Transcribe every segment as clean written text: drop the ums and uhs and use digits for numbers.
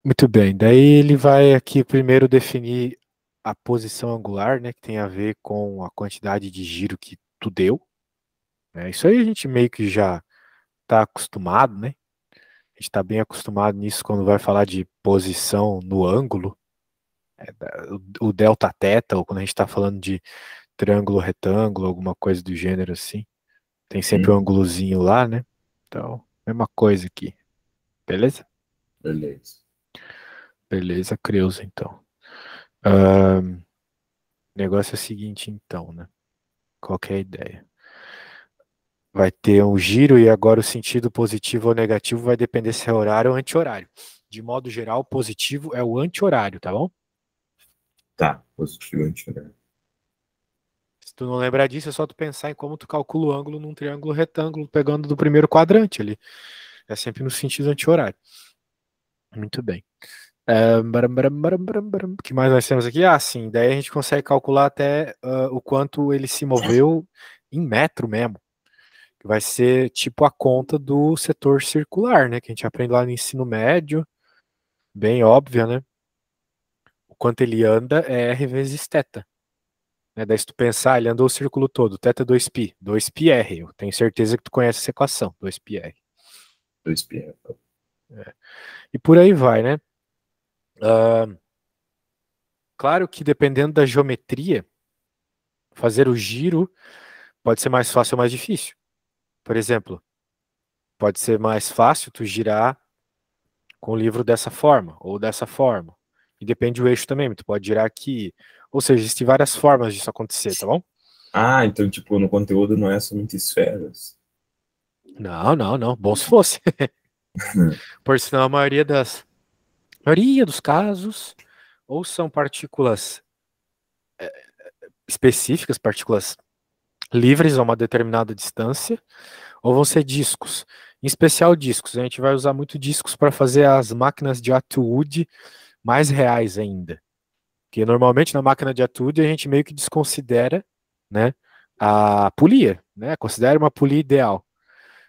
Muito bem, daí ele vai aqui primeiro definir a posição angular, né, que tem a ver com a quantidade de giro que tu deu, né? Isso aí a gente meio que já está acostumado, né? A gente está bem acostumado nisso quando vai falar de posição no ângulo, o delta teta, ou quando a gente está falando de triângulo retângulo, alguma coisa do gênero assim. Tem sempre um Uhum. ângulozinho lá, né? Então, mesma coisa aqui. Beleza? Beleza. Beleza, Creuza, então. O negócio é o seguinte, então, né? Qual que é a ideia? Vai ter um giro e agora o sentido positivo ou negativo vai depender se é horário ou anti-horário. De modo geral, positivo é o anti-horário, tá bom? Tá, positivo anti-horário. Se tu não lembrar disso, é só tu pensar em como tu calcula o ângulo num triângulo retângulo, pegando do primeiro quadrante ali. É sempre no sentido anti-horário. Muito bem. O que mais nós temos aqui? Ah, sim, daí a gente consegue calcular até o quanto ele se moveu em metro mesmo. Que vai ser tipo a conta do setor circular, né? Que a gente aprende lá no ensino médio, bem óbvia, né? O quanto ele anda é R vezes θ. Né? Daí se tu pensar, ele andou o círculo todo, θ é 2π, 2πr. Eu tenho certeza que tu conhece essa equação, 2πr. 2π. É. E por aí vai, né? Claro que dependendo da geometria, fazer o giro pode ser mais fácil ou mais difícil. Por exemplo, pode ser mais fácil tu girar com o livro dessa forma ou dessa forma. E depende do eixo também, tu pode girar aqui. Ou seja, existem várias formas disso acontecer, tá bom? Ah, então, tipo, no conteúdo não é somente esferas. Não, não, não. Bom se fosse. Por sinal, a maioria dos casos, ou são partículas específicas, partículas livres a uma determinada distância, ou vão ser discos. Em especial discos. A gente vai usar muito discos para fazer as máquinas de Atwood mais reais ainda. Porque normalmente na máquina de Atwood a gente meio que desconsidera, né, a polia, né? Considera uma polia ideal.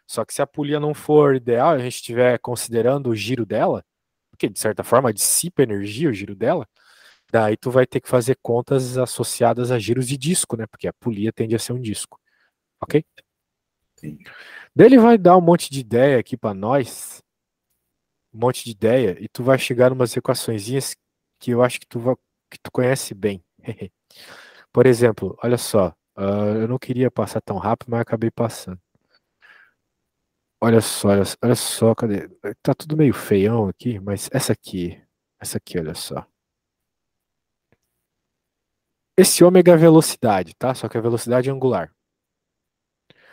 Só que se a polia não for ideal, a gente estiver considerando o giro dela, porque de certa forma dissipa energia o giro dela, daí tu vai ter que fazer contas associadas a giros de disco, né? Porque a polia tende a ser um disco, ok? Entendi. Daí ele vai dar um monte de ideia aqui para nós, um monte de ideia, e tu vai chegar numas equaçõezinhas que eu acho que tu conhece bem. Por exemplo, olha só, eu não queria passar tão rápido, mas acabei passando. Olha só, olha só, cadê? Tá tudo meio feião aqui, mas essa aqui, olha só. Esse ômega é a velocidade, tá? Só que a velocidade é angular.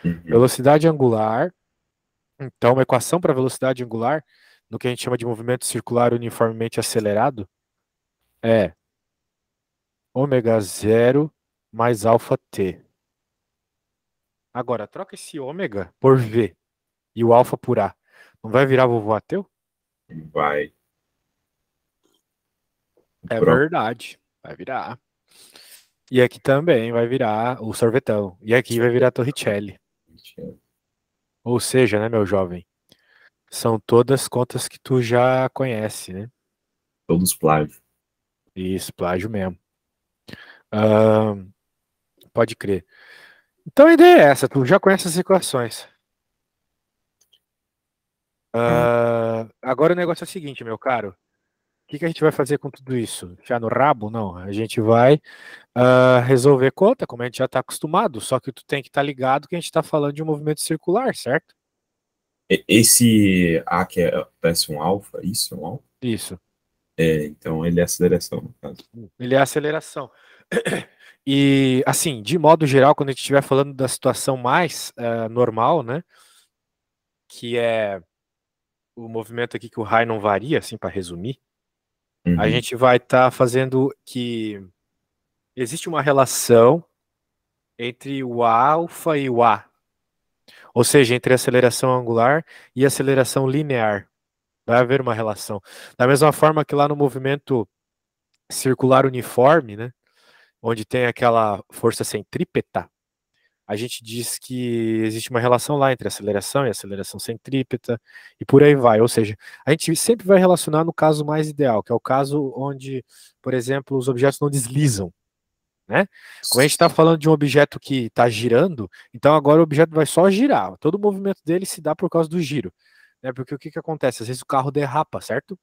Uhum. Velocidade angular, então uma equação para velocidade angular, no que a gente chama de movimento circular uniformemente acelerado, é ômega zero mais alfa t. Agora, troca esse ômega por v e o alfa por a. Não vai virar vovô ateu? Vai. O É próprio. verdade, vai virar. E aqui também vai virar o sorvetão. E aqui vai virar a Torricelli. Ou seja, né, meu jovem? São todas contas que tu já conhece, né? Todos plágio. Isso, plágio mesmo. Ahn, pode crer. Então a ideia é essa, tu já conhece as equações. Ah, Agora o negócio é o seguinte, meu caro. O que que a gente vai fazer com tudo isso? Já no rabo? Não. A gente vai resolver conta, como a gente já está acostumado. Só que tu tem que estar ligado que a gente está falando de um movimento circular, certo? esse A que parece um alfa, isso é um alfa? Isso. É, então ele é aceleração, no caso. Ele é a aceleração. E, assim, de modo geral, quando a gente estiver falando da situação mais normal, né? Que é o movimento aqui que o raio não varia, assim, para resumir, a Uhum. gente vai estar fazendo que existe uma relação entre o alfa e o a, ou seja, entre a aceleração angular e a aceleração linear. Vai haver uma relação. Da mesma forma que lá no movimento circular uniforme, né? Onde tem aquela força centrípeta, a gente diz que existe uma relação lá entre aceleração e aceleração centrípeta, e por aí vai. Ou seja, a gente sempre vai relacionar no caso mais ideal, que é o caso onde, por exemplo, os objetos não deslizam, né? Como a gente está falando de um objeto que está girando, então agora o objeto vai só girar. Todo o movimento dele se dá por causa do giro, né? Porque o que que acontece? Às vezes o carro derrapa, certo?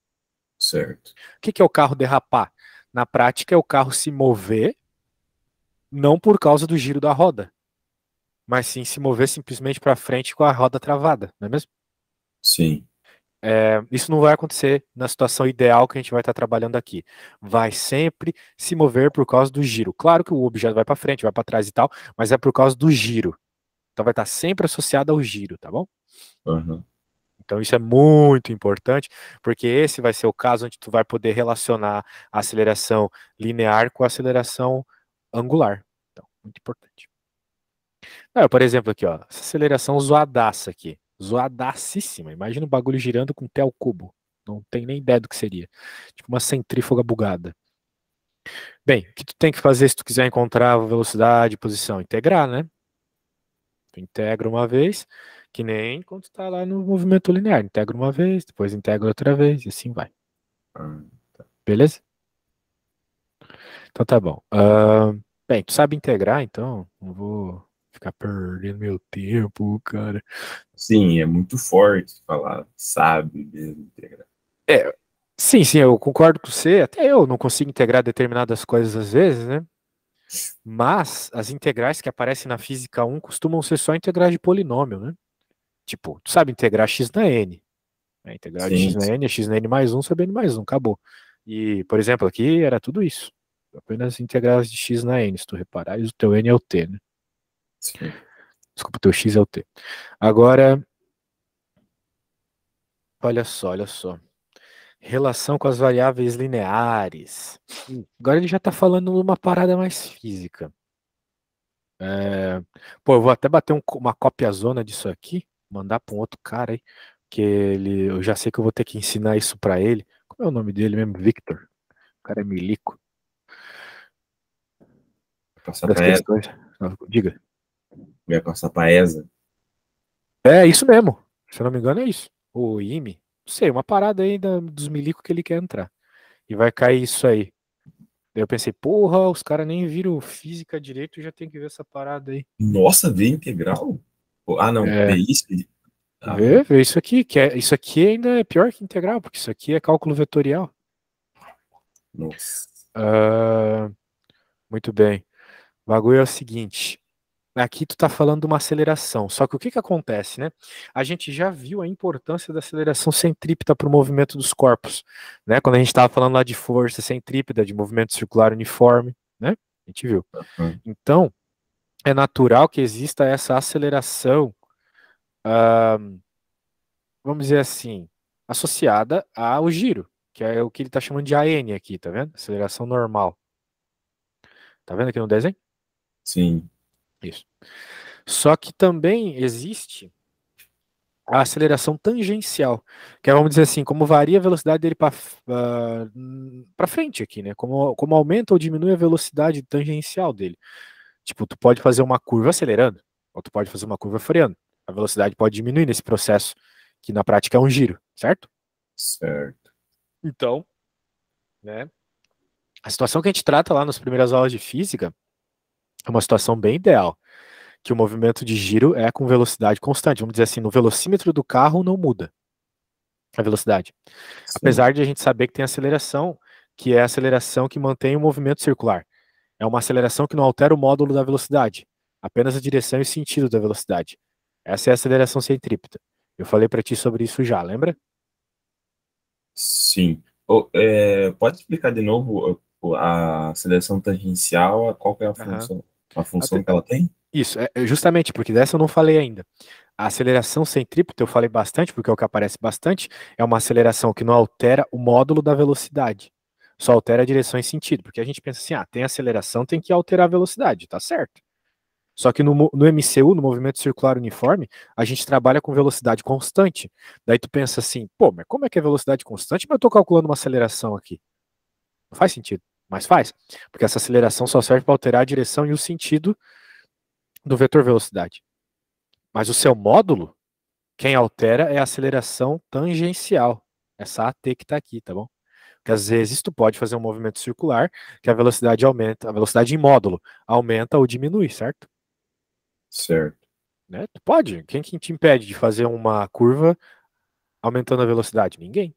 Certo. O que que é o carro derrapar? Na prática, é o carro se mover, não por causa do giro da roda, mas sim se mover simplesmente para frente com a roda travada, não é mesmo? Sim. Isso não vai acontecer na situação ideal que a gente vai estar trabalhando aqui. Vai sempre se mover por causa do giro. Claro que o objeto vai para frente, vai para trás e tal, mas é por causa do giro. Então vai estar sempre associado ao giro, tá bom? Aham. Então isso é muito importante, porque esse vai ser o caso onde tu vai poder relacionar a aceleração linear com a aceleração angular. Então, muito importante. Por exemplo, aqui, ó, essa aceleração zoadaça aqui. Zoadacíssima. Imagina o bagulho girando com T ao cubo. Não tem nem ideia do que seria. Tipo uma centrífuga bugada. Bem, o que tu tem que fazer se tu quiser encontrar a velocidade e posição? Integrar, né? Tu integra uma vez, que nem quando tu tá lá no movimento linear. Integra uma vez, depois integra outra vez, e assim vai. Ah, Beleza? Então tá bom. Bem, tu sabe integrar, então não vou ficar perdendo meu tempo, cara. sim, é muito forte falar, sabe mesmo integrar. É, sim, eu concordo com você. Até eu não consigo integrar determinadas coisas às vezes, né? Mas as integrais que aparecem na física 1 costumam ser só integrais de polinômio, né? Tipo, tu sabe integrar x na n. A integral de x Sim, na sim. n é x na n mais 1 sobre n mais 1, acabou. E, por exemplo, aqui era tudo isso. Apenas integrais de x na n, se tu reparar, e o teu n é o t, né? Sim. Desculpa, o teu x é o t. Agora, olha só, olha só. Relação com as variáveis lineares. Agora ele já está falando numa parada mais física. Pô, eu vou até bater uma cópia zona disso aqui, mandar para um outro cara aí, que eu já sei que eu vou ter que ensinar isso para ele. Como é o nome dele mesmo? Victor. O cara é milico Passar das para ESA. questões. Diga. Vai passar para ESA. É isso mesmo. Se eu não me engano, é isso. O IME. Não sei, uma parada aí dos milicos que ele quer entrar. E vai cair isso aí. Daí eu pensei, porra, os caras nem viram física direito e já tem que ver essa parada aí. Nossa, V integral? Pô, ah, não. É, VI? Ah, vê isso aqui, isso aqui ainda é pior que integral, porque isso aqui é cálculo vetorial. nossa. Ah, muito bem. O bagulho é o seguinte. Aqui tu tá falando de uma aceleração. Só que o que que acontece, né? A gente já viu a importância da aceleração centrípeta para o movimento dos corpos, né? Quando a gente estava falando lá de força centrípeta, de movimento circular uniforme, né? A gente viu. Ah, Então, é natural que exista essa aceleração, ah, vamos dizer assim, associada ao giro, que é o que ele está chamando de AN aqui, tá vendo? Aceleração normal. Tá vendo aqui no desenho? sim. Isso. Só que também existe a aceleração tangencial, que é, vamos dizer assim, como varia a velocidade dele para frente aqui, né? Como aumenta ou diminui a velocidade tangencial dele. Tipo, tu pode fazer uma curva acelerando, ou tu pode fazer uma curva freando. A velocidade pode diminuir nesse processo, que na prática é um giro, certo? Certo. Então, né? A situação que a gente trata lá nas primeiras aulas de física é uma situação bem ideal, que o movimento de giro é com velocidade constante. Vamos dizer assim, no velocímetro do carro não muda a velocidade. Sim. Apesar de a gente saber que tem aceleração, que é a aceleração que mantém o movimento circular. É uma aceleração que não altera o módulo da velocidade, apenas a direção e o sentido da velocidade. Essa é a aceleração centrípeta. Eu falei para ti sobre isso já, lembra? Sim. Pode explicar de novo a seleção tangencial, qual que é Aham. a função Até- que ela tem? Isso, é justamente porque dessa eu não falei ainda. A aceleração centrípeta eu falei bastante, porque é o que aparece bastante, é uma aceleração que não altera o módulo da velocidade. Só altera a direção e sentido, porque a gente pensa assim, tem aceleração, tem que alterar a velocidade, tá certo. Só que no MCU, no movimento circular uniforme, a gente trabalha com velocidade constante. Daí tu pensa assim, pô, mas como é que é velocidade constante, mas eu tô calculando uma aceleração aqui? Não faz sentido, mas faz. Porque essa aceleração só serve para alterar a direção e o sentido do vetor velocidade. Mas o seu módulo, quem altera é a aceleração tangencial. Essa AT que está aqui, tá bom? Porque às vezes tu pode fazer um movimento circular que a velocidade aumenta, a velocidade em módulo aumenta ou diminui, certo? Certo. Né? Tu pode. Quem que te impede de fazer uma curva aumentando a velocidade? Ninguém.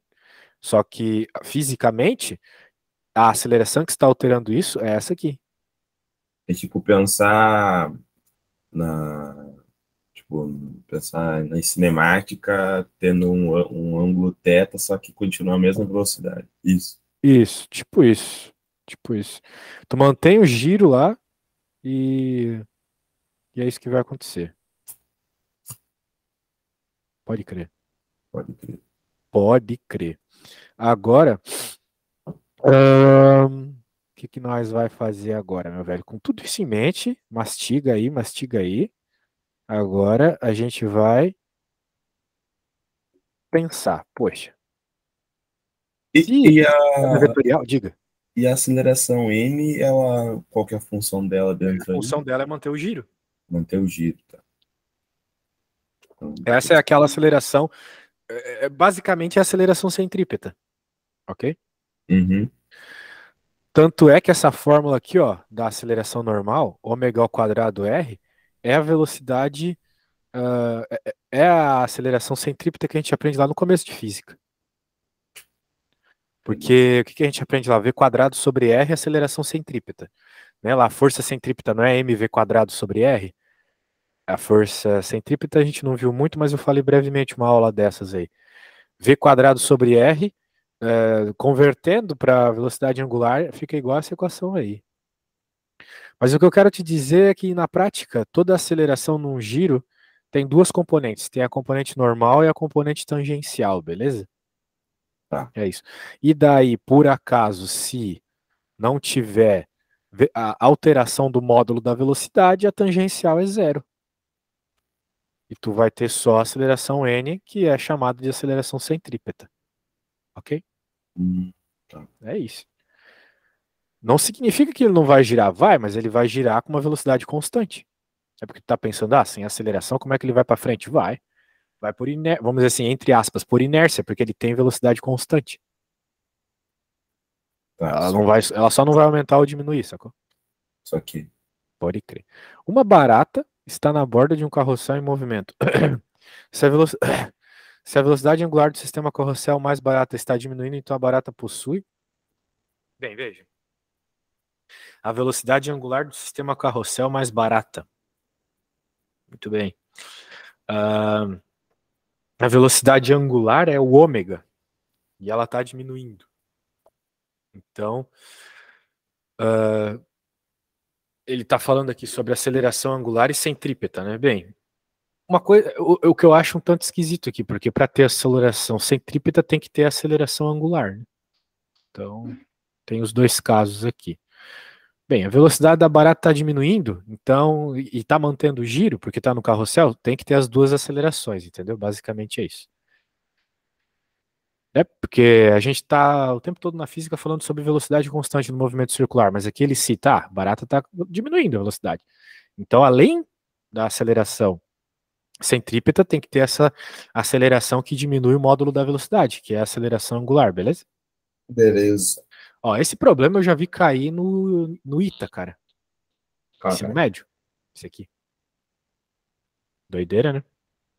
Só que fisicamente, a aceleração que está alterando isso é essa aqui. É tipo pensar na, tipo, pensar na cinemática tendo um ângulo θ, só que continua a mesma velocidade. Isso. Isso, tipo isso. Tipo isso. Tu mantém o giro lá e, e é isso que vai acontecer. Pode crer. Pode crer. Pode crer. Agora, o que nós vai fazer agora, meu velho? Com tudo isso em mente, mastiga aí, mastiga aí. Agora a gente vai pensar, poxa, E, se e, é a, vetorial, diga. e a aceleração n, ela, qual que é a função dela A dentro aí? função dela é manter o giro. Manter o giro, tá? Então, Essa é aquela aceleração, basicamente é a aceleração centrípeta, ok? uhum, Tanto é que essa fórmula aqui, ó, da aceleração normal, ômega ao quadrado r, é a velocidade, é a aceleração centrípeta que a gente aprende lá no começo de física. Porque o que a gente aprende lá? V quadrado sobre r é aceleração centrípeta. Né? Lá, a força centrípeta não é mv quadrado sobre r? A força centrípeta a gente não viu muito, mas eu falei brevemente uma aula dessas aí. V quadrado sobre R, convertendo para velocidade angular, fica igual a essa equação aí. Mas o que eu quero te dizer é que, na prática, toda aceleração num giro tem duas componentes. Tem a componente normal e a componente tangencial, beleza? tá. É isso. E daí, por acaso, se não tiver a alteração do módulo da velocidade, a tangencial é zero. E tu vai ter só a aceleração n, que é chamada de aceleração centrípeta. Ok? Hum, tá. É isso. Não significa que ele não vai girar, vai, mas ele vai girar com uma velocidade constante. É porque tu tá pensando, sem aceleração, como é que ele vai para frente? Vai. Vai por inércia, vamos dizer assim, entre aspas, por inércia, porque ele tem velocidade constante. Tá, Ela não vai, ela só não vai aumentar ou diminuir, sacou? só que. Pode crer. Uma barata está na borda de um carrossel em movimento. Se a, velo... Se a velocidade angular do sistema carrossel mais barata está diminuindo, então a barata possui. Bem, veja. A velocidade angular do sistema carrossel mais barata. Muito bem. Ah, a velocidade angular é o ômega e ela está diminuindo. Então, ele está falando aqui sobre aceleração angular e centrípeta, né? Bem, uma coisa, o que eu acho um tanto esquisito aqui, porque para ter aceleração centrípeta tem que ter aceleração angular, né? Então, tem os dois casos aqui. Bem, a velocidade da barata está diminuindo, então, e está mantendo o giro, porque está no carrossel, tem que ter as duas acelerações, entendeu? Basicamente é isso. É porque a gente está o tempo todo na física falando sobre velocidade constante no movimento circular, mas aqui ele cita, barata está diminuindo a velocidade. Então, além da aceleração centrípeta, tem que ter essa aceleração que diminui o módulo da velocidade, que é a aceleração angular, beleza? Beleza. Ó, esse problema eu já vi cair no ITA, cara. Ensino Caralho, médio. Esse aqui. Doideira, né?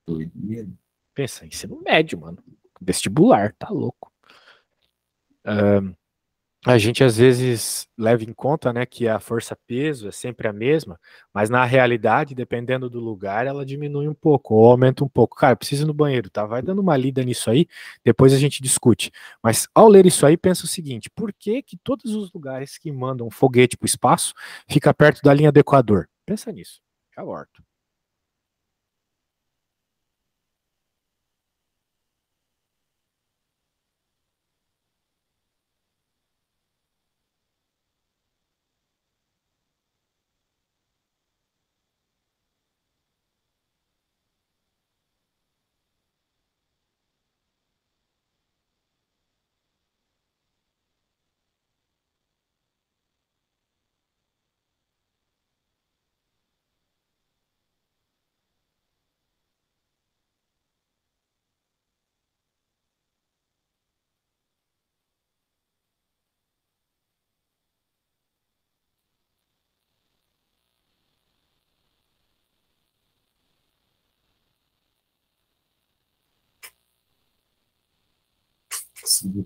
doideira. Pensa, ensino médio, mano. Vestibular, tá louco. A gente às vezes leva em conta, né, que a força-peso é sempre a mesma, mas na realidade, dependendo do lugar, ela diminui um pouco ou aumenta um pouco. Cara, preciso ir no banheiro, tá? Vai dando uma lida nisso aí, depois a gente discute. Mas ao ler isso aí, pensa o seguinte: por que que todos os lugares que mandam foguete para o espaço fica perto da linha do Equador? Pensa nisso. Já volto.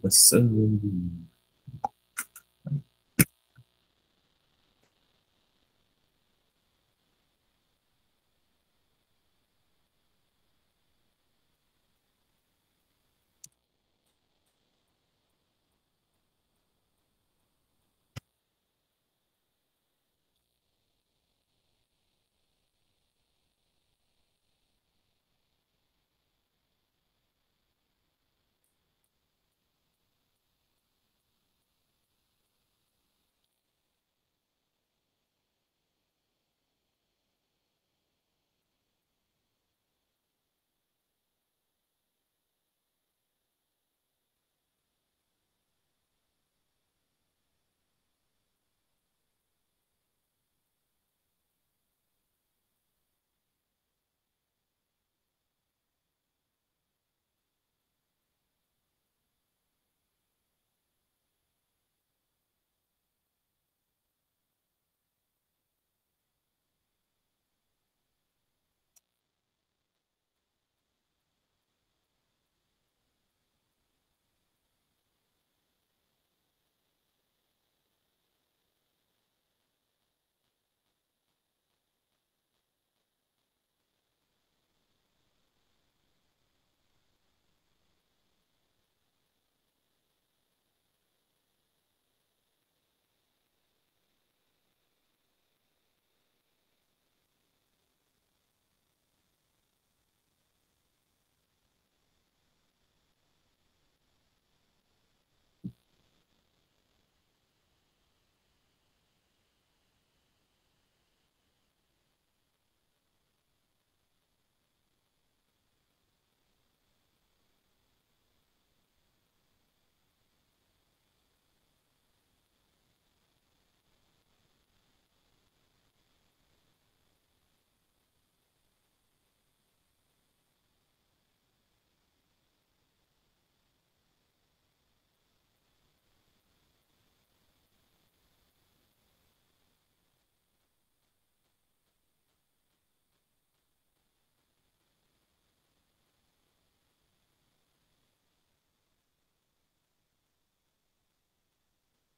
Passando.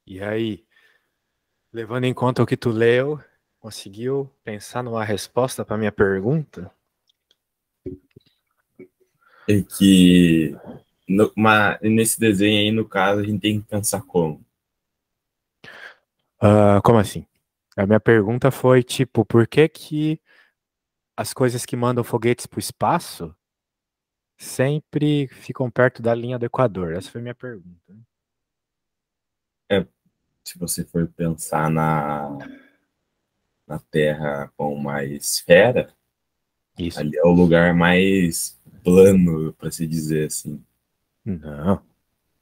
E aí, levando em conta o que tu leu, conseguiu pensar numa resposta para minha pergunta? É que nesse desenho aí, no caso, a gente tem que pensar como. Como assim? A minha pergunta foi tipo, por que que as coisas que mandam foguetes para o espaço sempre ficam perto da linha do Equador? Essa foi a minha pergunta. É, se você for pensar na Terra com uma esfera, Isso. ali é o lugar mais plano, para se dizer assim. Não.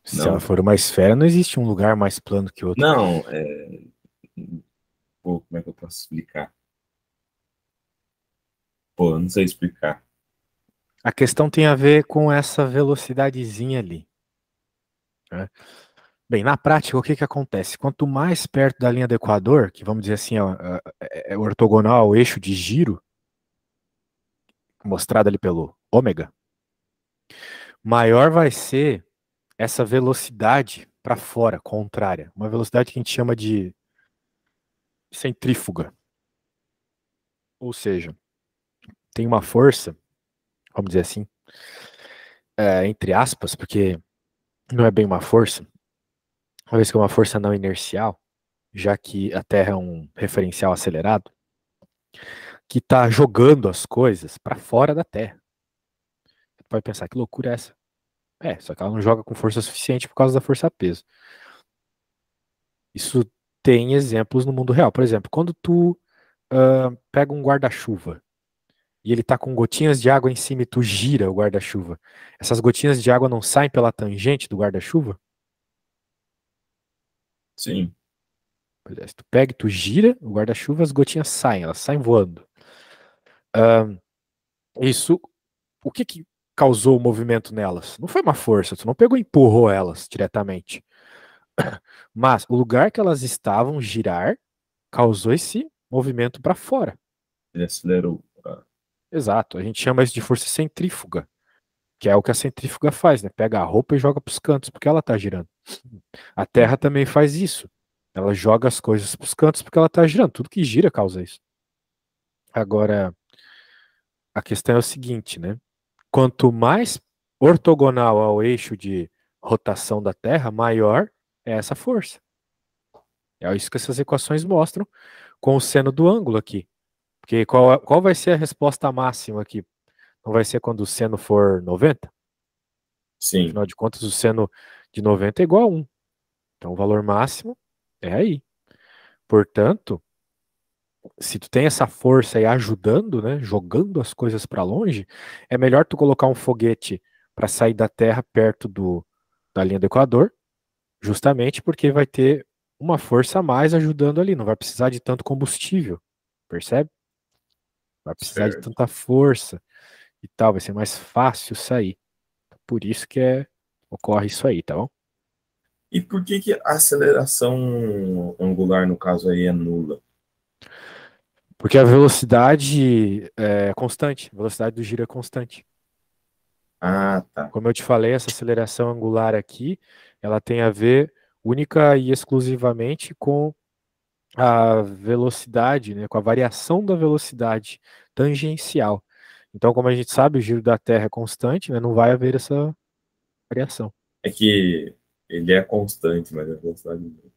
Se ela Não? for uma esfera, não existe um lugar mais plano que outro. Não, pô, como é que eu posso explicar? Pô, eu não sei explicar. A questão tem a ver com essa velocidadezinha ali, né? Bem, na prática, o que que acontece? Quanto mais perto da linha do Equador, que vamos dizer assim, ó, é ortogonal ao eixo de giro, mostrado ali pelo ômega, maior vai ser essa velocidade para fora, contrária. Uma velocidade que a gente chama de centrífuga. Ou seja, tem uma força, vamos dizer assim, entre aspas, porque não é bem uma força, uma vez que é uma força não inercial, já que a Terra é um referencial acelerado, que está jogando as coisas para fora da Terra. Você pode pensar, que loucura é essa? É, só que ela não joga com força suficiente por causa da força-peso. Isso tem exemplos no mundo real. Por exemplo, quando tu pega um guarda-chuva e ele tá com gotinhas de água em cima e tu gira o guarda-chuva, essas gotinhas de água não saem pela tangente do guarda-chuva? Sim, Pois é, se tu pega e tu gira o guarda-chuva, as gotinhas saem, elas saem voando. Ah, isso, o que que causou o movimento nelas? Não foi uma força, tu não pegou e empurrou elas diretamente. Mas o lugar que elas estavam girar causou esse movimento para fora. ele acelerou. Exato, a gente chama isso de força centrífuga. Que é o que a centrífuga faz, né? Pega a roupa e joga para os cantos, porque ela está girando. A Terra também faz isso. Ela joga as coisas para os cantos porque ela está girando. Tudo que gira causa isso. Agora, a questão é o seguinte, né? Quanto mais ortogonal ao eixo de rotação da Terra, maior é essa força. É isso que essas equações mostram com o seno do ângulo aqui. Porque qual vai ser a resposta máxima aqui? Não vai ser quando o seno for 90? Sim. Afinal de contas, o seno de 90 é igual a 1. Então, o valor máximo é aí. Portanto, se tu tem essa força aí ajudando, né, jogando as coisas para longe, é melhor tu colocar um foguete para sair da Terra perto da linha do Equador, justamente porque vai ter uma força a mais ajudando ali, não vai precisar de tanto combustível, percebe? Vai precisar de Certo. tanta força e tal, vai ser mais fácil sair. Por isso que ocorre isso aí, tá bom? E por que que a aceleração angular, no caso aí, é nula? Porque a velocidade é constante, a velocidade do giro é constante. Ah, tá. Como eu te falei, essa aceleração angular aqui, ela tem a ver única e exclusivamente com a velocidade, né, com a variação da velocidade tangencial. Então, como a gente sabe, o giro da Terra é constante, né, não vai haver essa variação. É que ele é constante, mas a velocidade não.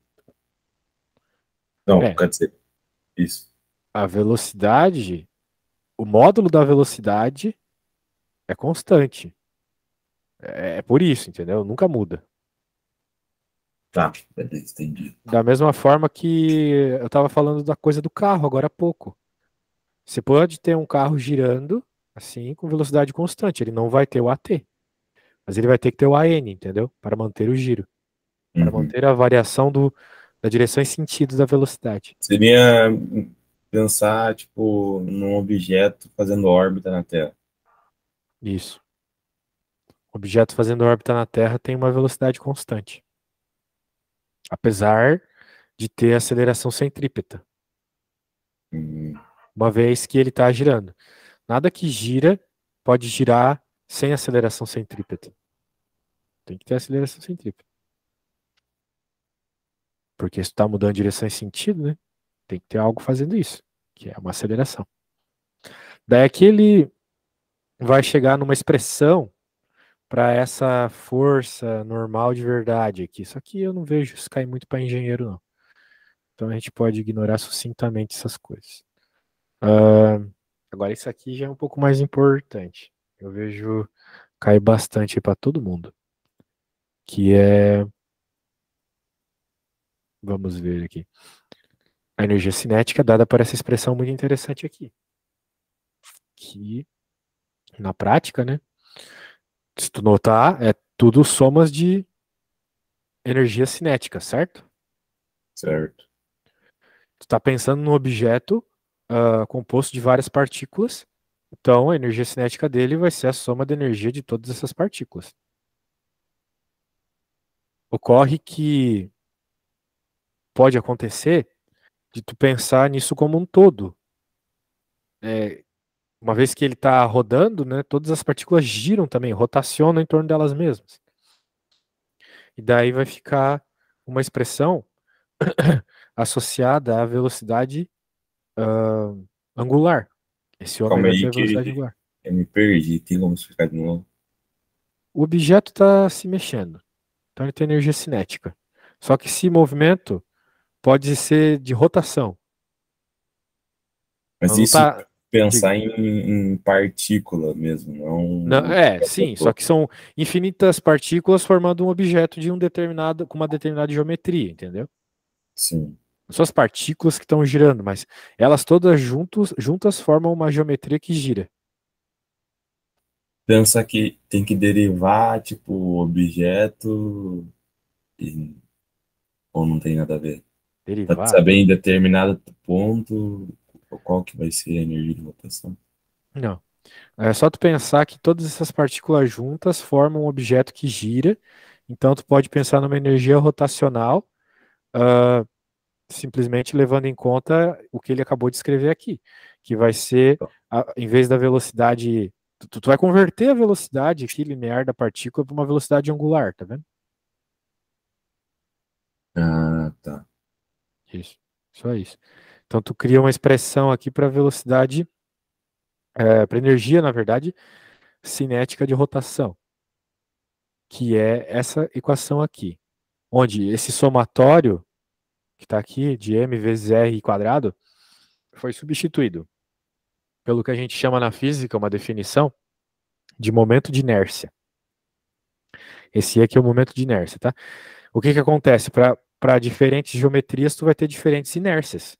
Não, É, quer dizer, isso. a velocidade, o módulo da velocidade é constante. É por isso, entendeu? Nunca muda. Tá, beleza, entendi. Da mesma forma que eu estava falando da coisa do carro agora há pouco. Você pode ter um carro girando assim com velocidade constante, ele não vai ter o AT, mas ele vai ter que ter o AN, entendeu? Para manter o giro, para Uhum. manter a variação da direção e sentido da velocidade. Seria pensar, tipo, num objeto fazendo órbita na Terra. Isso. O objeto fazendo órbita na Terra tem uma velocidade constante, apesar de ter aceleração centrípeta, Uhum. uma vez que ele está girando. Nada que gira pode girar sem aceleração centrípeta. Tem que ter aceleração centrípeta. Porque se está mudando de direção e sentido, né? Tem que ter algo fazendo isso, que é uma aceleração. Daí que ele vai chegar numa expressão para essa força normal de verdade aqui. Isso aqui eu não vejo isso cair muito para engenheiro, não. Então a gente pode ignorar sucintamente essas coisas. Agora, isso aqui já é um pouco mais importante. Eu vejo cair bastante para todo mundo. Que é. Vamos ver aqui. A energia cinética dada por essa expressão muito interessante aqui. Que, na prática, né? Se tu notar, é tudo somas de energia cinética, certo? Certo. Tu está pensando num objeto composto de várias partículas, então a energia cinética dele vai ser a soma da energia de todas essas partículas. Ocorre que pode acontecer de tu pensar nisso como um todo. Uma vez que ele está rodando, né, todas as partículas giram também, rotacionam em torno delas mesmas. E daí vai ficar uma expressão associada à velocidade angular. Esse Calma ômega t aí é a velocidade que angular. eu me perdi. Tem como explicar de novo? O objeto está se mexendo, então ele tem energia cinética. Só que esse movimento pode ser de rotação. Mas Ela não isso está. pensar em partícula mesmo, não outra Sim, só coisa. que são infinitas partículas formando um objeto com uma determinada geometria, entendeu? Sim. Não são as partículas que estão girando, mas elas todas juntas formam uma geometria que gira. Pensa que tem que derivar, tipo, o objeto e- ou não tem nada a ver. Pra Derivar? saber em determinado ponto qual que vai ser a energia de rotação. Não. É só tu pensar que todas essas partículas juntas formam um objeto que gira. Então tu pode pensar numa energia rotacional, ah, simplesmente levando em conta o que ele acabou de escrever aqui, que vai ser, em vez da velocidade Tu vai converter a velocidade aqui linear da partícula para uma velocidade angular, tá vendo? Ah, tá. Isso. Só isso. Então tu cria uma expressão aqui para velocidade, para energia, na verdade, cinética de rotação, que é essa equação aqui, onde esse somatório que está aqui de m vezes r quadrado foi substituído pelo que a gente chama na física uma definição de momento de inércia. Esse aqui é o momento de inércia, tá? O que que acontece? Para diferentes geometrias, tu vai ter diferentes inércias.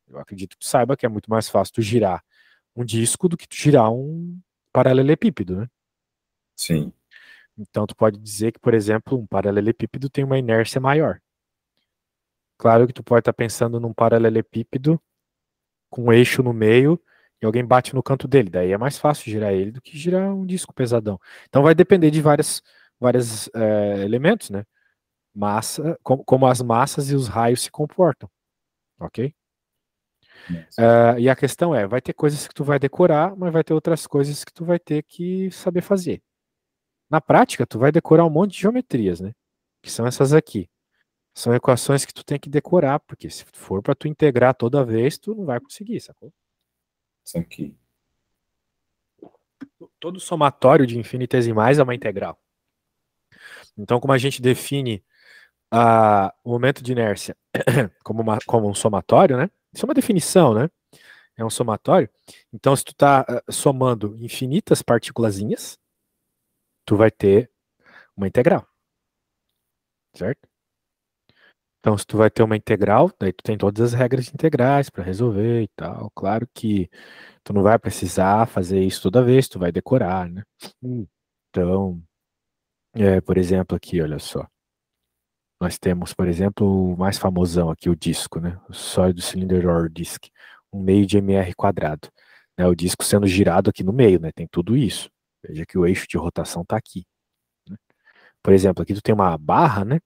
Eu acredito que tu saiba que é muito mais fácil tu girar um disco do que tu girar um paralelepípedo, né? Sim. Então tu pode dizer que, por exemplo, um paralelepípedo tem uma inércia maior. Claro que tu pode estar pensando num paralelepípedo com um eixo no meio e alguém bate no canto dele. Daí é mais fácil girar ele do que girar um disco pesadão. Então vai depender de vários elementos, né? Massa, como as massas e os raios se comportam, ok? E a questão é, vai ter coisas que tu vai decorar, mas vai ter outras coisas que tu vai ter que saber fazer. Na prática, tu vai decorar um monte de geometrias, né? Que são essas aqui. São equações que tu tem que decorar, porque se for para tu integrar toda vez, tu não vai conseguir, sacou? Isso aqui. Todo somatório de infinitesimais é uma integral. Então, como a gente define o momento de inércia como um somatório, né? Isso é uma definição, né? É um somatório. Então, se tu está somando infinitas partículazinhas, tu vai ter uma integral, certo? Então, se tu vai ter uma integral, daí tu tem todas as regras integrais para resolver e tal. Claro que tu não vai precisar fazer isso toda vez, tu vai decorar, né? Então, por exemplo, aqui, olha só. Nós temos, por exemplo, o mais famosão aqui, o disco, né? O sólido cylinder or disk, um meio de mr quadrado. Né? O disco sendo girado aqui no meio, né? Tem tudo isso. Veja que o eixo de rotação está aqui. Né? Por exemplo, aqui tu tem uma barra, né?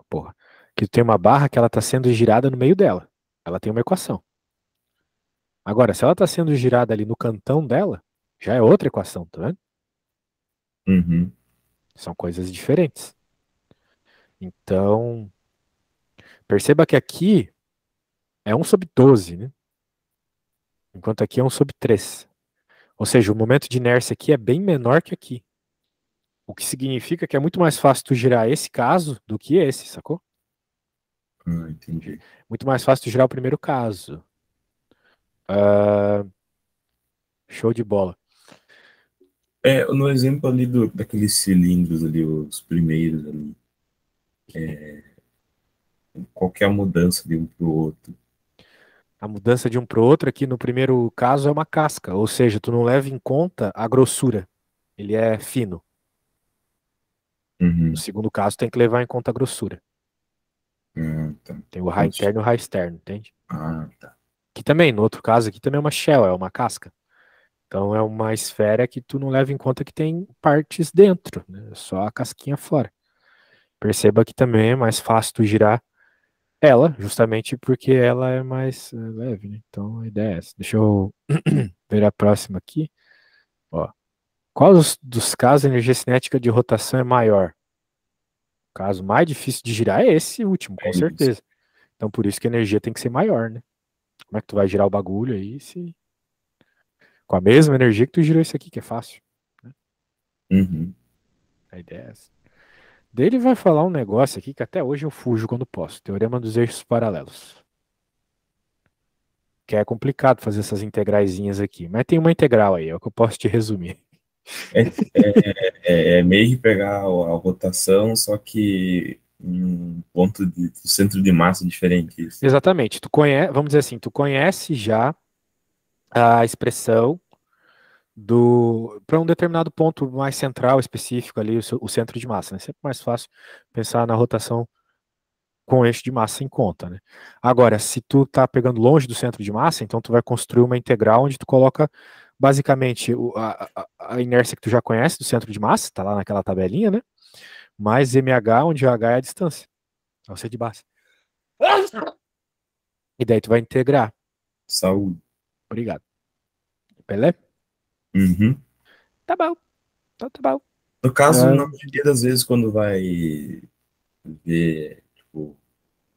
Porra. Aqui tu tem uma barra que ela está sendo girada no meio dela. Ela tem uma equação. Agora, se ela está sendo girada ali no cantão dela, já é outra equação, tá vendo? Uhum. São coisas diferentes. Então, perceba que aqui é 1/12, né? Enquanto aqui é 1/3. Ou seja, o momento de inércia aqui é bem menor que aqui. O que significa que é muito mais fácil tu girar esse caso do que esse, sacou? Ah, entendi. Muito mais fácil tu girar o primeiro caso. Uh, show de bola. No exemplo ali daqueles cilindros ali, os primeiros ali, qual que é a mudança de um para o outro? A mudança de um para o outro aqui no primeiro caso é uma casca, ou seja, tu não leva em conta a grossura. Ele é fino. No Uhum. segundo caso, tem que levar em conta a grossura. Ah, tá. Tem o raio interno e o raio externo, entende? Ah, tá. Que também, no outro caso aqui, também é uma shell, é uma casca. Então é uma esfera que tu não leva em conta que tem partes dentro, né? Só a casquinha fora. Perceba que também é mais fácil tu girar ela, justamente porque ela é mais leve, né? Então a ideia é essa. Deixa eu ver a próxima aqui. Ó. Qual dos casos a energia cinética de rotação é maior? O caso mais difícil de girar é esse último, com É isso. certeza. Então por isso que a energia tem que ser maior, né? Como é que tu vai girar o bagulho aí com a mesma energia que tu girou isso aqui, que é fácil, né? Uhum. A ideia é essa. Daí ele vai falar um negócio aqui que até hoje eu fujo quando posso. Teorema dos eixos paralelos. Que é complicado fazer essas integraizinhas aqui. Mas tem uma integral aí, é o que eu posso te resumir. É meio que pegar a rotação, só que um ponto do centro de massa diferente. Isso. Exatamente. Tu conhece, vamos dizer assim, tu conhece já a expressão do para um determinado ponto mais central específico ali, o centro de massa, né? Sempre mais fácil pensar na rotação com o eixo de massa em conta, né? Agora, se tu tá pegando longe do centro de massa, então tu vai construir uma integral onde tu coloca basicamente a inércia que tu já conhece do centro de massa, tá lá naquela tabelinha, né? Mais mh, onde h é a distância, ao ser de base. E daí tu vai integrar. Saúde. Obrigado. Beleza? Uhum. Tá bom, então tá bom. No caso, Ah, na maioria das vezes, quando vai ver, tipo,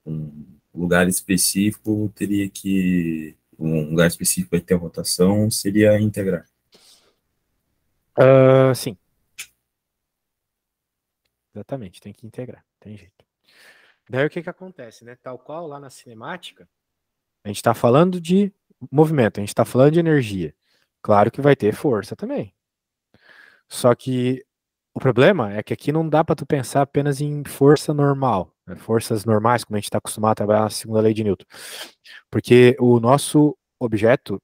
um lugar específico, teria que. Um lugar específico vai ter rotação, seria integrar. sim, exatamente, tem que integrar, tem jeito. Daí o que que acontece, né? Tal qual lá na cinemática, a gente está falando de movimento, a gente está falando de energia. Claro que vai ter força também. Só que o problema é que aqui não dá para tu pensar apenas em força normal, né? Forças normais, como a gente está acostumado a trabalhar na segunda lei de Newton. Porque o nosso objeto,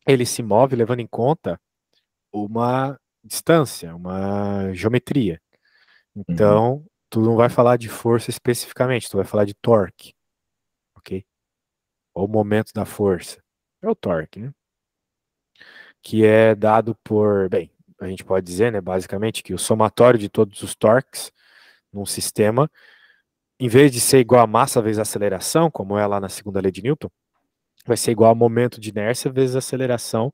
ele se move levando em conta uma distância, uma geometria. Uhum. Então, tu não vai falar de força especificamente, tu vai falar de torque, ok? Ou momento da força. É o torque, né? Que é dado por, bem, a gente pode dizer, né, basicamente, que o somatório de todos os torques num sistema, em vez de ser igual a massa vezes a aceleração, como é lá na segunda lei de Newton, vai ser igual a momento de inércia vezes a aceleração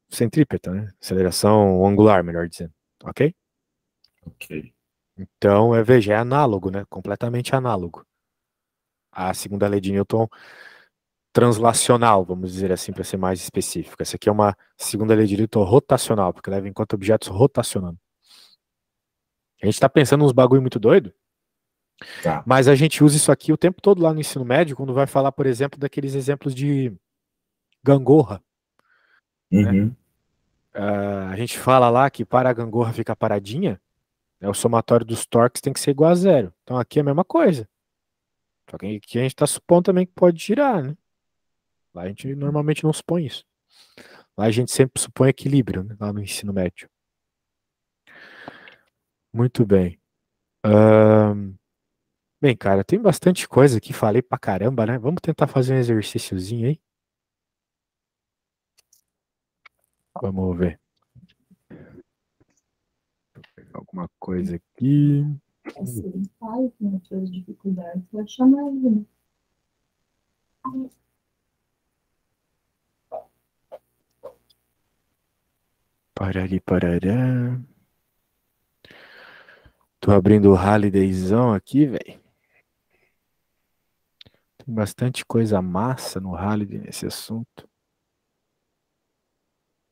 centrípeta, né? Aceleração angular, melhor dizendo, ok? Ok. Então, veja, é análogo, né? Completamente análogo. A segunda lei de Newton translacional, vamos dizer assim, para ser mais específico. Essa aqui é uma segunda lei de Newton rotacional, porque leva em conta objetos rotacionando. A gente está pensando uns bagulho muito doido, Tá. mas a gente usa isso aqui o tempo todo lá no ensino médio, quando vai falar, por exemplo, daqueles exemplos de gangorra, né? Uhum. A gente fala lá que para a gangorra ficar paradinha, né, o somatório dos torques tem que ser igual a zero. Então aqui é a mesma coisa. Só que aqui a gente está supondo também que pode girar, né? Lá a gente normalmente não supõe isso. Lá a gente sempre supõe equilíbrio, né? Lá no ensino médio. Muito bem. Ahn, bem, cara, tem bastante coisa aqui, falei pra caramba, né? Vamos tentar fazer um exercíciozinho aí? Vamos ver. Alguma coisa aqui. Se ele faz né, suas dificuldades, pode chamar ele, né? Parari, parará. Tô abrindo o Hallidayzão aqui, velho. Tem bastante coisa massa no Halliday nesse assunto.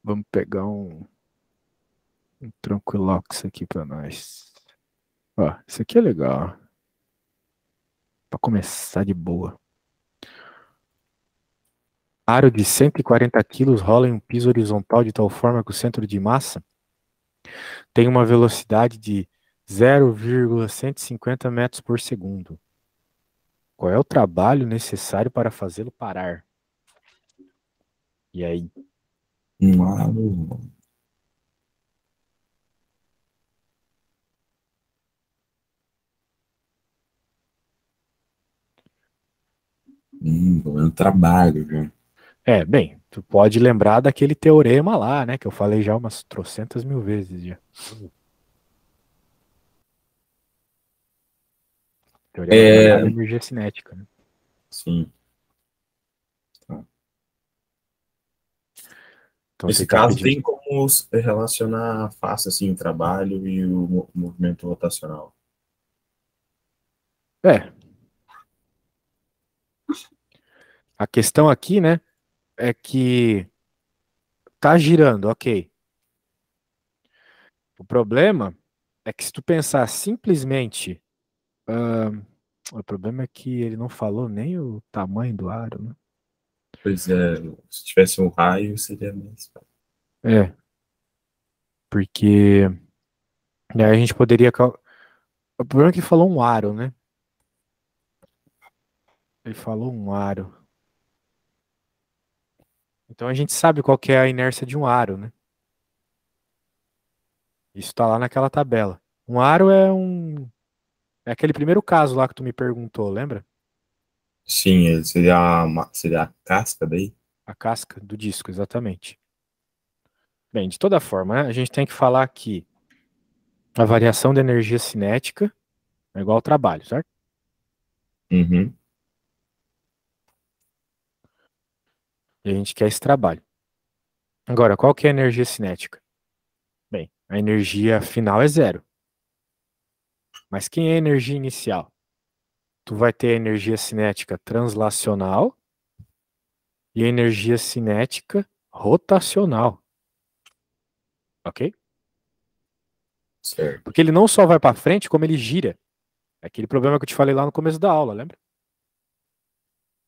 Vamos pegar um Tranquilox aqui pra nós. Ó, isso aqui é legal. Pra começar de boa. Aro de 140 quilos rola em um piso horizontal de tal forma que o centro de massa tem uma velocidade de 0,150 metros por segundo. Qual é o trabalho necessário para fazê-lo parar? E aí? Claro. Tô vendo trabalho, já. Bem, tu pode lembrar daquele teorema lá, né? Que eu falei já umas trocentas mil vezes já. Teorema da É, energia cinética, né? sim. Tá. Então você Nesse tá caso, pedindo. tem como relacionar fácil assim, o trabalho e o movimento rotacional. É, a questão aqui, né? É que tá girando, ok. O problema é que se tu pensar simplesmente. O problema é que ele não falou nem o tamanho do aro, né? Pois é, se tivesse um raio, seria mais fácil. É, porque aí a gente poderia. O problema é que ele falou um aro, né? Ele falou um aro. Então a gente sabe qual que é a inércia de um aro, né? Isso tá lá naquela tabela. Um aro é um. É aquele primeiro caso lá que tu me perguntou, lembra? Sim, ele seria a casca daí? A casca do disco, exatamente. Bem, de toda forma, né, a gente tem que falar que a variação da energia cinética é igual ao trabalho, certo? Uhum. E a gente quer esse trabalho. Agora, qual que é a energia cinética? Bem, a energia final é zero. Mas quem é a energia inicial? Tu vai ter a energia cinética translacional e a energia cinética rotacional. Ok? Certo. Porque ele não só vai para frente, como ele gira. É aquele problema que eu te falei lá no começo da aula, lembra?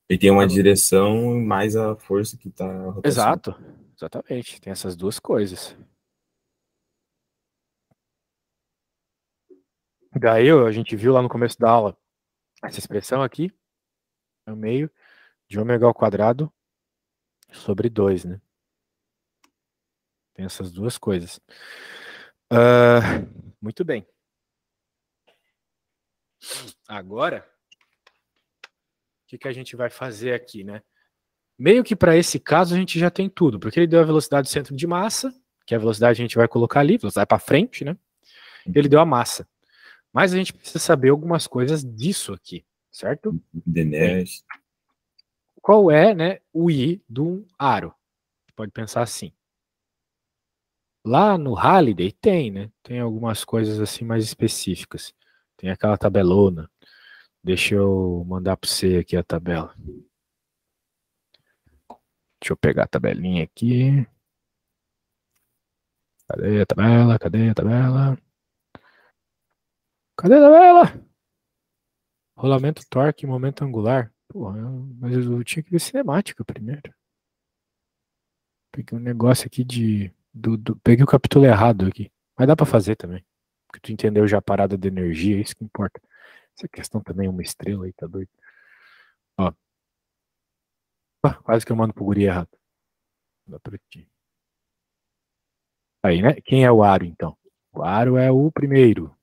E tem uma direção mais a força que está rotacionando. Exato, exatamente. Tem essas duas coisas. Daí a gente viu lá no começo da aula essa expressão aqui é o meio de ômega ao quadrado sobre 2, né? Tem essas duas coisas. Muito bem. Agora, o que a gente vai fazer aqui, né? Meio que para esse caso a gente já tem tudo, porque ele deu a velocidade do centro de massa, que é a velocidade que a gente vai colocar ali, velocidade para frente, né? Ele deu a massa. Mas a gente precisa saber algumas coisas disso aqui, certo? Bem, qual é, né, o I do aro? Pode pensar assim. Lá no Halliday tem, né? Tem algumas coisas assim mais específicas. Tem aquela tabelona. Deixa eu mandar para você aqui a tabela. Deixa eu pegar a tabelinha aqui. Cadê a tabela? Cadê a tabela? Cadê a tabela? Rolamento, torque, momento angular. Porra, mas eu tinha que ver cinemática primeiro. Peguei um negócio aqui de. Peguei o capítulo errado aqui. Mas dá pra fazer também. Porque tu entendeu já a parada de energia, é isso que importa. Essa questão também é uma estrela aí, tá doido? Ó. Quase que eu mando pro guri errado. Dá pra ti. Aí, né? Quem é o aro, então? O aro é o primeiro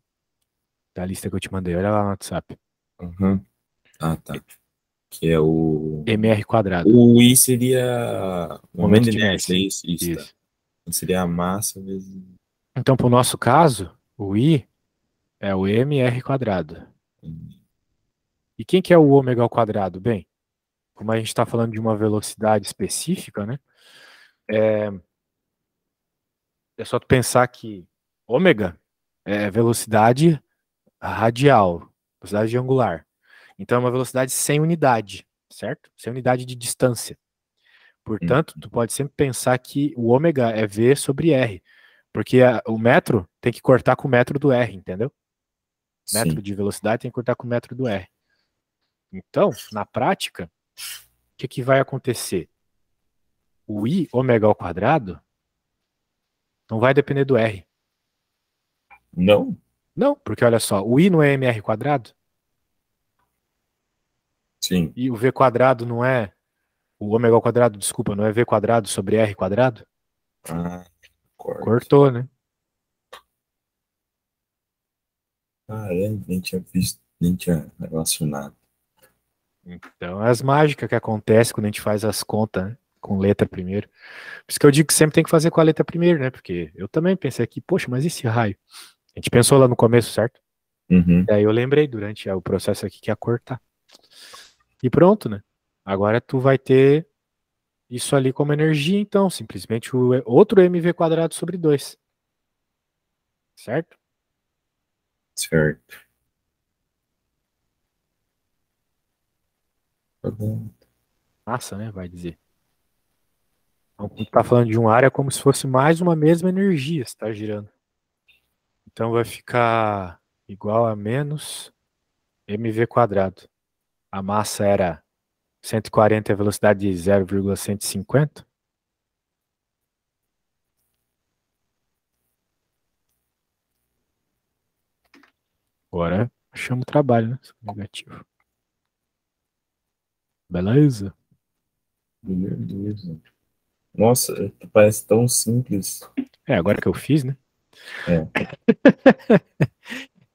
da lista que eu te mandei. Olha lá no WhatsApp. Uhum. Ah, tá. Que é o... mr quadrado. O I seria... Momento de inércia. Isso, tá. Então seria a massa vezes... Então, pro nosso caso, o I é o mr quadrado. E quem que é o ômega ao quadrado? Bem, como a gente está falando de uma velocidade específica, né? É só tu pensar que ômega é velocidade radial, velocidade angular. Então é uma velocidade sem unidade, certo? Sem unidade de distância. Portanto, tu pode sempre pensar que o ômega é V sobre R, porque o metro tem que cortar com o metro do R, entendeu? Sim. Metro de velocidade tem que cortar com o metro do R. Então, na prática, o que vai acontecer? O I ômega ao quadrado não vai depender do R. Não? Não, porque olha só, o I não é mr quadrado? Sim. E o V quadrado não é... O ômega ao quadrado, desculpa, não é V quadrado sobre R quadrado? Ah, cortou, né? Ah, nem tinha visto, nem tinha relacionado. Então, é as mágicas que acontecem quando a gente faz as contas, né? Com letra primeiro. Por isso que eu digo que sempre tem que fazer com a letra primeiro, né? Porque eu também pensei aqui, poxa, mas esse raio? A gente pensou lá no começo, certo? Uhum. Daí eu lembrei durante o processo aqui que ia cortar. E pronto, né? Agora tu vai ter isso ali como energia, então, simplesmente o outro mv quadrado sobre 2. Certo? Certo. Tá bom. Massa, né? Vai dizer. Então, quando tu tá falando de uma área, é como se fosse mais uma mesma energia, se tá girando. Então vai ficar igual a menos mv quadrado. A massa era 140 e a velocidade de 0,150. Agora chama o trabalho, né? Negativo. Beleza? Beleza. Nossa, parece tão simples. Agora que eu fiz, né? É.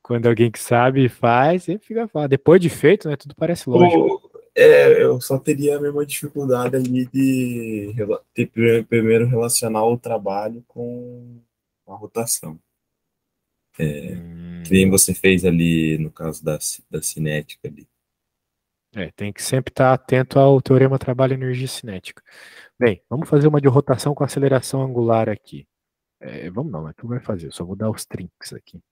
Quando alguém que sabe faz, sempre fica fácil. Depois de feito, né? Tudo parece lógico. Eu só teria a mesma dificuldade ali de primeiro relacionar o trabalho com a rotação. Que nem você fez ali no caso da cinética ali. Tem que sempre estar atento ao teorema trabalho-energia cinética. Bem, vamos fazer uma de rotação com aceleração angular aqui. Vamos não, tu vai fazer, eu só vou dar os trinks aqui.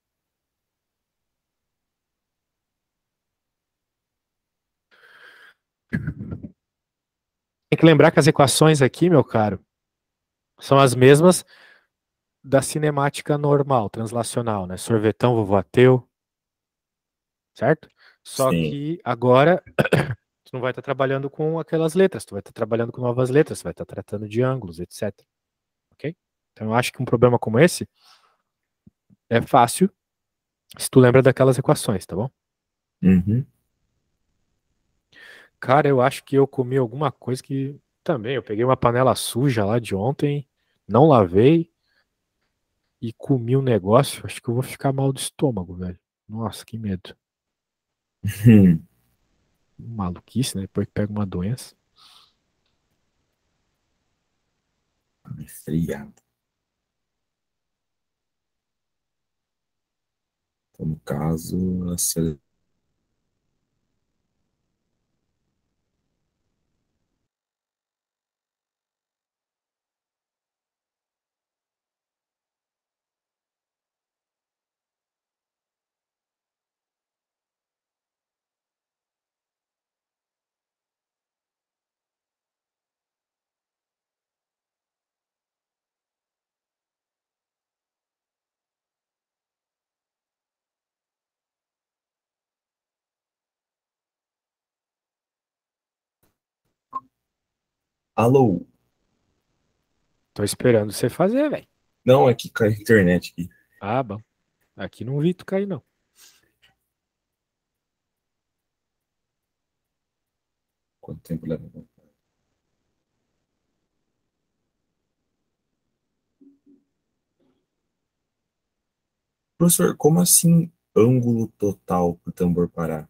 Tem que lembrar que as equações aqui, meu caro, são as mesmas da cinemática normal, translacional, né? Sorvetão, vovô ateu, certo? Só Sim. que agora tu não vai estar trabalhando com aquelas letras, tu vai estar trabalhando com novas letras, tu vai estar tratando de ângulos, etc. Ok? Então eu acho que um problema como esse é fácil se tu lembra daquelas equações, tá bom? Uhum. Cara, eu acho que eu comi alguma coisa que também, eu peguei uma panela suja lá de ontem, não lavei e comi um negócio, acho que eu vou ficar mal do estômago, velho. Nossa, que medo. Maluquice, né? Depois que pega uma doença. Resfriado. Então, no caso, alô? Tô esperando você fazer, velho. Não, é que caiu a internet aqui. Ah, bom. Aqui não vi tu cair, não. Quanto tempo leva? Professor, como assim ângulo total para o tambor parar?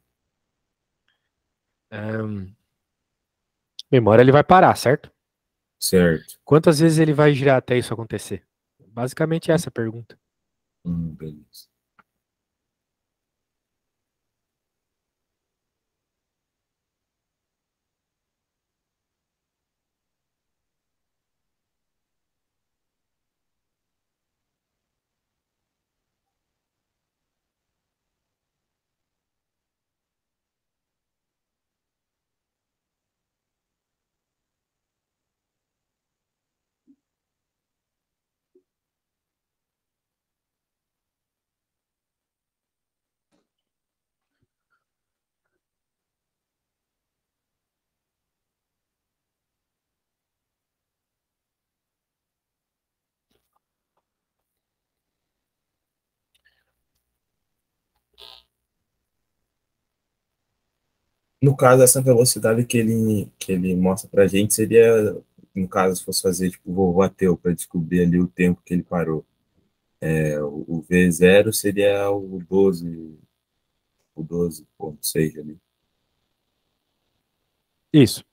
Memória ele vai parar, certo? Certo. Quantas vezes ele vai girar até isso acontecer? Basicamente essa a pergunta. Beleza. No caso, essa velocidade que ele mostra pra gente seria, no caso, se fosse fazer tipo o vovô ateu para descobrir ali o tempo que ele parou. O V0 seria o 12,6 ali. Isso.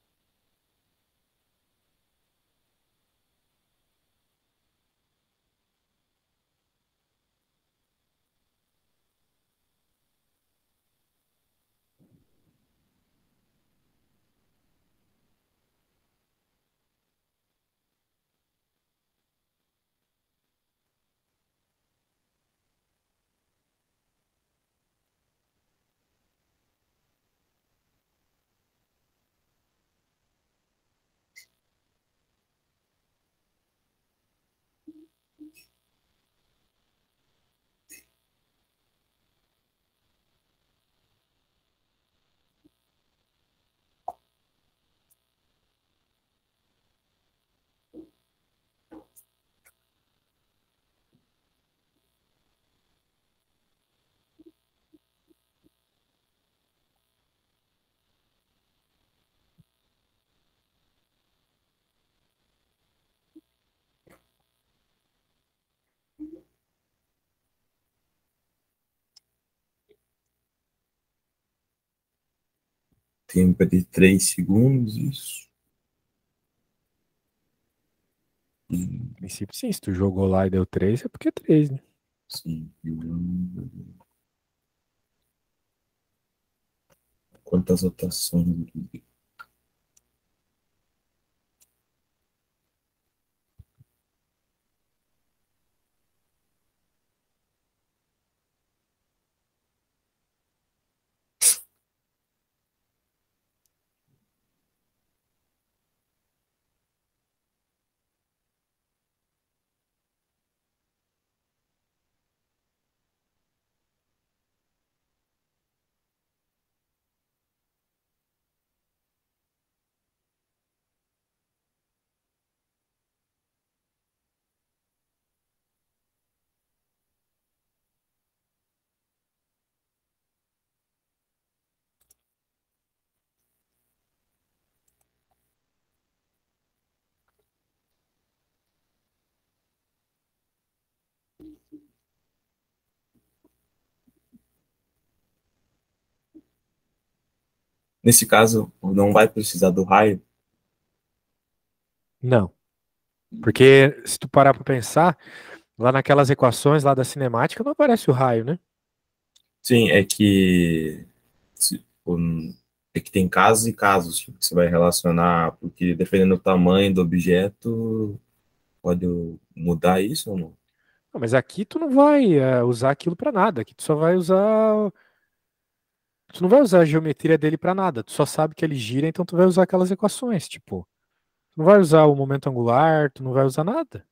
Tempo de 3 segundos, isso. No princípio, sim. Se tu jogou lá e deu 3, é porque é 3, né? Sim. Quantas rotações? Nesse caso, não vai precisar do raio? Não. Porque se tu parar pra pensar, lá naquelas equações lá da cinemática não aparece o raio, né? Sim, é que é que tem casos e casos tipo, que você vai relacionar, porque dependendo do tamanho do objeto, pode mudar isso ou não? Não, mas aqui tu não vai usar aquilo pra nada. Aqui tu só vai usar. Tu não vai usar a geometria dele pra nada. Tu só sabe que ele gira, então tu vai usar aquelas equações. Tipo, tu não vai usar o momento angular, tu não vai usar nada.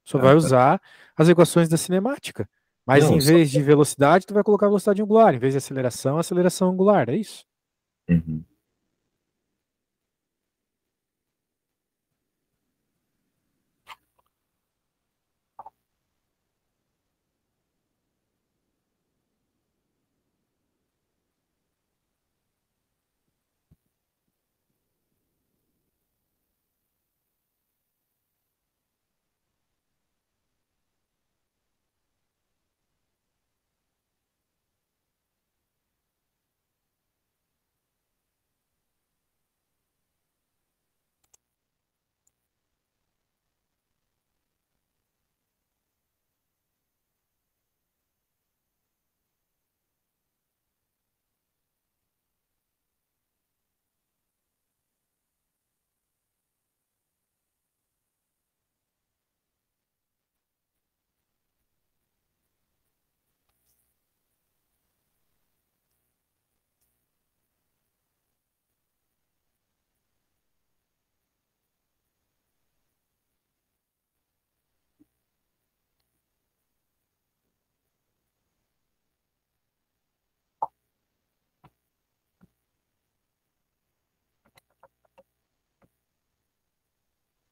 Só Ah, vai tá. usar as equações da cinemática. Mas Não, em só. vez de velocidade, tu vai colocar velocidade angular. Em vez de aceleração, aceleração angular. É isso. Uhum.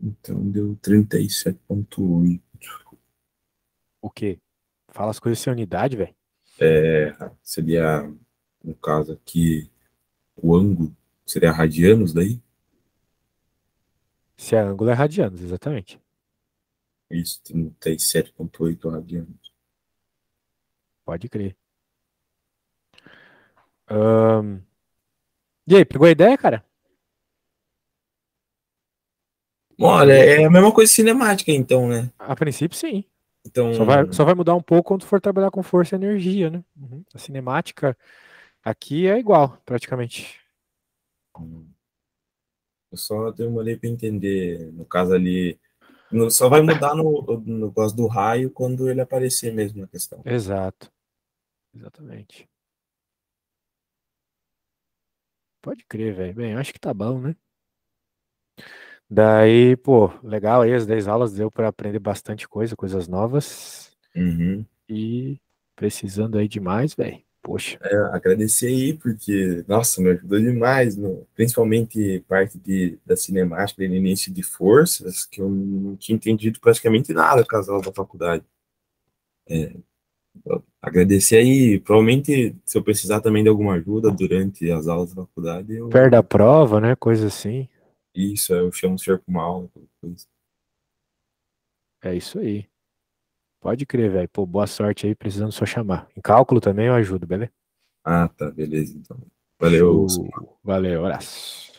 Então deu 37,8. O quê? Fala as coisas sem unidade, velho. É, seria, no caso aqui, o ângulo seria radianos daí? Se é ângulo, é radianos, exatamente. Isso, 37,8 radianos. Pode crer. E aí, pegou a ideia, cara? Olha, Pegou? é a mesma coisa cinemática, então, né? A princípio, sim. Então, Só vai mudar um pouco quando for trabalhar com força e energia, né? Uhum. A cinemática aqui é igual, praticamente. eu só demorei para entender. No caso ali, só vai mudar no caso do raio quando ele aparecer mesmo na questão. Exato. Exatamente. Pode crer, velho. Bem, eu acho que tá bom, né? Daí, pô, legal aí, as 10 aulas deu pra aprender bastante coisa, coisas novas. Uhum. E precisando aí demais, velho. Poxa, Agradecer aí, porque, nossa, me ajudou demais, principalmente parte da cinemática, do início de forças, que eu não tinha entendido praticamente nada com as aulas da faculdade. Agradecer aí, provavelmente, se eu precisar também de alguma ajuda durante as aulas da faculdade, perto da prova, né? Coisa assim. eu chamo o senhor para uma aula, qualquer coisa. É isso aí. Pode crer, velho. Pô, boa sorte aí, precisando só chamar. Em cálculo também eu ajudo, beleza? Ah, tá, beleza, então. Valeu. Show. Valeu, abraço.